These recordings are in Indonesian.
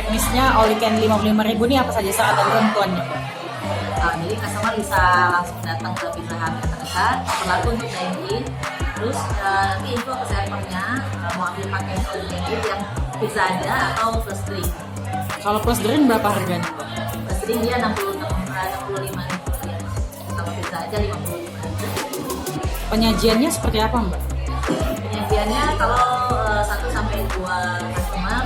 teknisnya all you can 55.000 ini apa saja saat ada ketentuannya? Jadi customer bisa langsung datang ke Pizza Hut yang terdekat, berlaku untuk dine-in. Terus nanti info ke servernya mau ambil pakai all you can eat yang pizza aja atau plus drink. Kalau plus drink berapa harganya? Plus drink dia 65.000 ya. Kalau pizza aja 55.000. Penyajiannya seperti apa, Mbak? Penyajiannya kalau 1 sampai 2 customer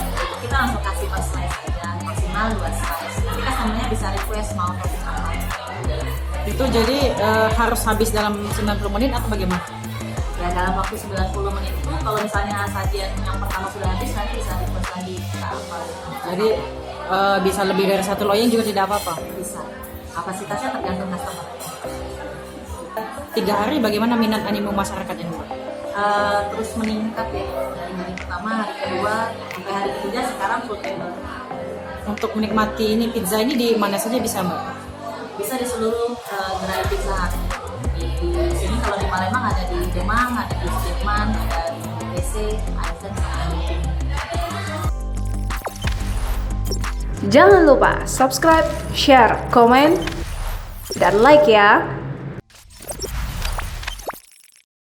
kita langsung kasih per slice aja, maksimal 2 slice. Nanti customernya bisa request mau topping apa. Itu jadi harus habis dalam 90 menit atau bagaimana? Ya dalam waktu 90 menit itu kalau misalnya sajian yang pertama sudah habis nanti bisa request lagi kita apa. Jadi bisa lebih dari 1 loyang juga tidak apa-apa? Bisa. Kapasitasnya tergantung customer. 3 hari bagaimana minat animo masyarakat ini, Mbak? Terus meningkat ya dari hari pertama, hari kedua, sampai hari ketiga sekarang full table. Untuk menikmati ini pizza ini di mana saja bisa, Mbak? Bisa di seluruh gerai Pizza Hut. Di sini kalau di Palembang ada di Demang, ada di Sudirman, ada di DC, Aizen, sama di Jangan lupa subscribe, share, komen, dan like ya.